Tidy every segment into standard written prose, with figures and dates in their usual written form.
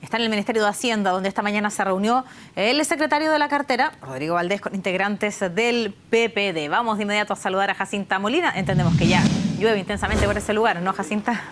está en el Ministerio de Hacienda, donde esta mañana se reunió el secretario de la cartera, Rodrigo Valdés, con integrantes del PPD. Vamos de inmediato a saludar a Jacinta Molina. Entendemos que ya llueve intensamente por ese lugar, ¿no, Jacinta?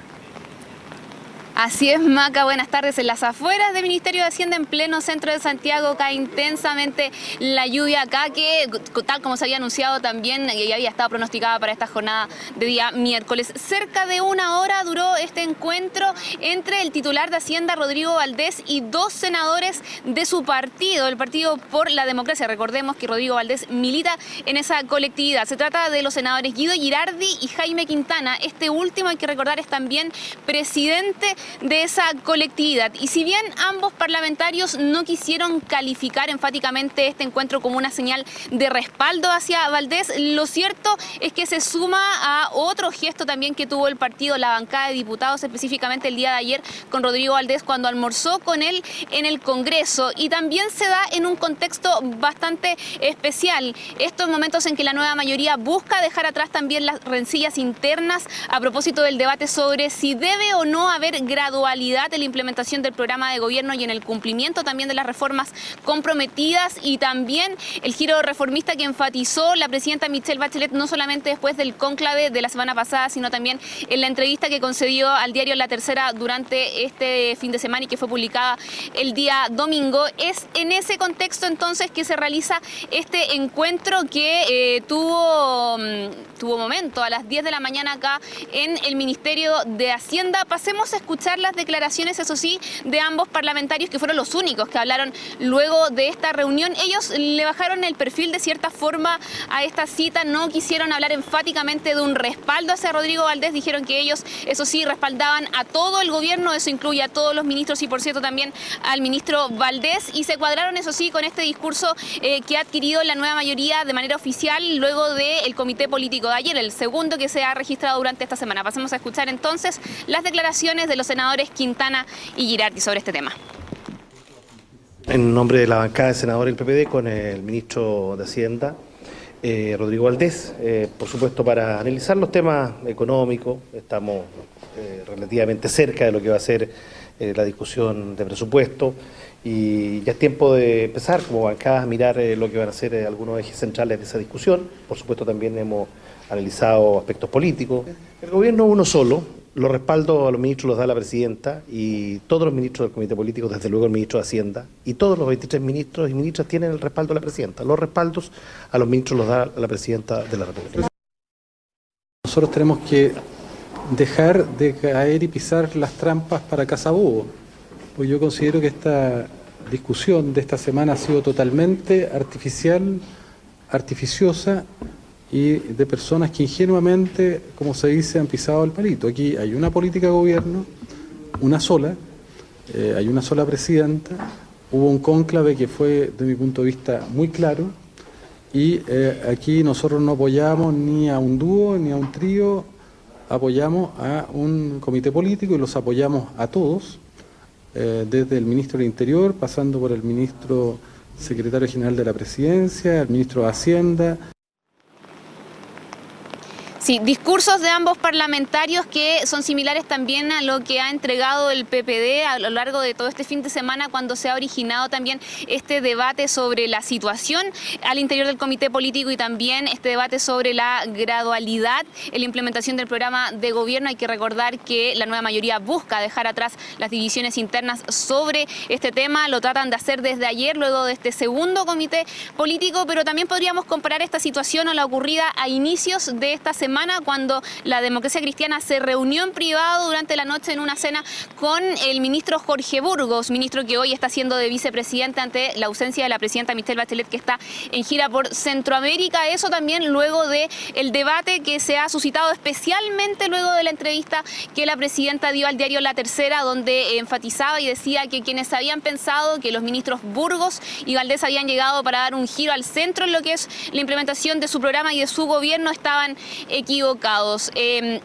Así es, Maca, buenas tardes. En las afueras del Ministerio de Hacienda, en pleno centro de Santiago, cae intensamente la lluvia acá, que tal como se había anunciado también y había estado pronosticada para esta jornada de día miércoles. Cerca de una hora duró este encuentro entre el titular de Hacienda, Rodrigo Valdés, y dos senadores de su partido, el Partido por la Democracia. Recordemos que Rodrigo Valdés milita en esa colectividad. Se trata de los senadores Guido Girardi y Jaime Quintana. Este último, hay que recordar, es también presidente de esa colectividad. Y si bien ambos parlamentarios no quisieron calificar enfáticamente este encuentro como una señal de respaldo hacia Valdés, lo cierto es que se suma a otro gesto también que tuvo el partido, la bancada de diputados, específicamente el día de ayer con Rodrigo Valdés, cuando almorzó con él en el Congreso. Y también se da en un contexto bastante especial. Estos momentos en que la nueva mayoría busca dejar atrás también las rencillas internas a propósito del debate sobre si debe o no haber gradualidad en la implementación del programa de gobierno y en el cumplimiento también de las reformas comprometidas, y también el giro reformista que enfatizó la presidenta Michelle Bachelet, no solamente después del cónclave de la semana pasada, sino también en la entrevista que concedió al diario La Tercera durante este fin de semana y que fue publicada el día domingo. Es en ese contexto entonces que se realiza este encuentro que tuvo momento a las 10 de la mañana acá en el Ministerio de Hacienda. Pasemos a escuchar las declaraciones, eso sí, de ambos parlamentarios, que fueron los únicos que hablaron luego de esta reunión. Ellos le bajaron el perfil de cierta forma a esta cita, no quisieron hablar enfáticamente de un respaldo hacia Rodrigo Valdés, dijeron que ellos, eso sí, respaldaban a todo el gobierno, eso incluye a todos los ministros y por cierto también al ministro Valdés, y se cuadraron, eso sí, con este discurso que ha adquirido la nueva mayoría de manera oficial luego del comité político de ayer, el segundo que se ha registrado durante esta semana. Pasemos a escuchar entonces las declaraciones de los senadores Quintana y Girardi sobre este tema. En nombre de la bancada de senadores del PPD, con el ministro de Hacienda, Rodrigo Valdés, por supuesto, para analizar los temas económicos. Estamos relativamente cerca de lo que va a ser la discusión de presupuesto, y ya es tiempo de empezar como bancada a mirar lo que van a ser algunos ejes centrales de esa discusión. Por supuesto, también hemos analizado aspectos políticos. El gobierno uno solo. Los respaldos a los ministros los da la presidenta y todos los ministros del comité político, desde luego el ministro de Hacienda, y todos los 23 ministros y ministras tienen el respaldo de la presidenta. Los respaldos a los ministros los da la presidenta de la República. Nosotros tenemos que dejar de caer y pisar las trampas para cazabobo, pues yo considero que esta discusión de esta semana ha sido totalmente artificial, artificiosa, y de personas que ingenuamente, como se dice, han pisado el palito. Aquí hay una política de gobierno, una sola, hay una sola presidenta, hubo un cónclave que fue, de mi punto de vista, muy claro, y aquí nosotros no apoyamos ni a un dúo ni a un trío, apoyamos a un comité político y los apoyamos a todos, desde el ministro del Interior, pasando por el ministro secretario general de la Presidencia, el ministro de Hacienda. Sí, discursos de ambos parlamentarios que son similares también a lo que ha entregado el PPD a lo largo de todo este fin de semana, cuando se ha originado también este debate sobre la situación al interior del comité político y también este debate sobre la gradualidad en la implementación del programa de gobierno. Hay que recordar que la nueva mayoría busca dejar atrás las divisiones internas sobre este tema. Lo tratan de hacer desde ayer, luego de este segundo comité político, pero también podríamos comparar esta situación o la ocurrida a inicios de esta semana, cuando la Democracia Cristiana se reunió en privado durante la noche en una cena con el ministro Jorge Burgos, ministro que hoy está siendo de vicepresidente ante la ausencia de la presidenta Michelle Bachelet, que está en gira por Centroamérica. Eso también luego del debate que se ha suscitado, especialmente luego de la entrevista que la presidenta dio al diario La Tercera, donde enfatizaba y decía que quienes habían pensado que los ministros Burgos y Valdés habían llegado para dar un giro al centro en lo que es la implementación de su programa y de su gobierno estaban equivocados. equivocados.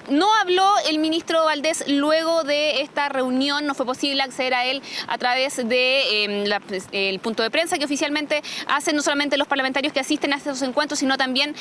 No habló el ministro Valdés luego de esta reunión, no fue posible acceder a él a través de el punto de prensa que oficialmente hacen no solamente los parlamentarios que asisten a estos encuentros, sino también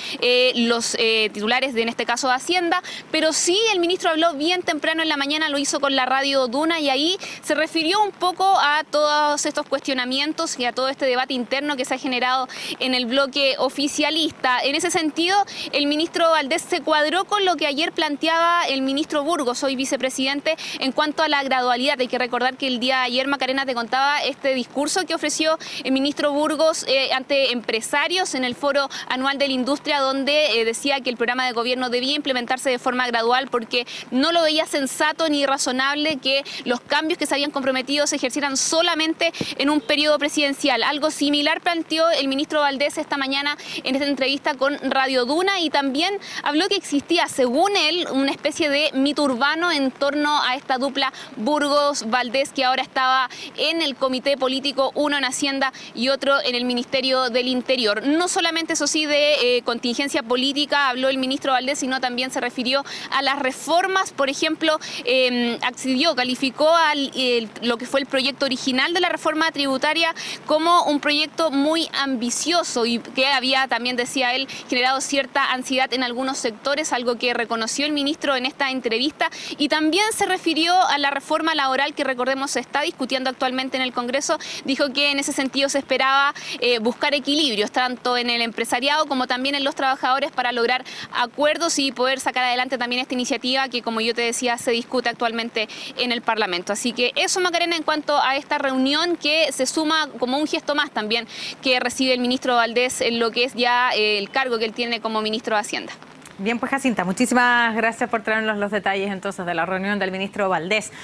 los titulares en este caso de Hacienda, pero sí el ministro habló bien temprano en la mañana, lo hizo con la radio Duna y ahí se refirió un poco a todos estos cuestionamientos y a todo este debate interno que se ha generado en el bloque oficialista. En ese sentido, el ministro Valdés se cuadró con lo que ayer planteaba el ministro Burgos, hoy vicepresidente, en cuanto a la gradualidad. Hay que recordar que el día de ayer, Macarena, te contaba este discurso que ofreció el ministro Burgos ante empresarios en el Foro Anual de la Industria, donde decía que el programa de gobierno debía implementarse de forma gradual porque no lo veía sensato ni razonable que los cambios que se habían comprometido se ejercieran solamente en un periodo presidencial. Algo similar planteó el ministro Valdés esta mañana en esta entrevista con Radio Duna y también habló que existía, según él, una especie de mito urbano en torno a esta dupla Burgos-Valdés que ahora estaba en el comité político, uno en Hacienda y otro en el Ministerio del Interior. No solamente, eso sí, de contingencia política habló el ministro Valdés, sino también se refirió a las reformas. Por ejemplo, calificó lo que fue el proyecto original de la reforma tributaria como un proyecto muy ambicioso y que había, también decía él, generado cierta ansiedad en algunos sectores, algo que reconoció el ministro en esta entrevista, y también se refirió a la reforma laboral que, recordemos, se está discutiendo actualmente en el Congreso. Dijo que en ese sentido se esperaba buscar equilibrios tanto en el empresariado como también en los trabajadores para lograr acuerdos y poder sacar adelante también esta iniciativa que, como yo te decía, se discute actualmente en el Parlamento. Así que eso, Macarena, en cuanto a esta reunión que se suma como un gesto más también que recibe el ministro Valdés en lo que es ya el cargo que él tiene como ministro de Hacienda. Bien, pues Jacinta, muchísimas gracias por traernos los detalles entonces de la reunión del ministro Valdés.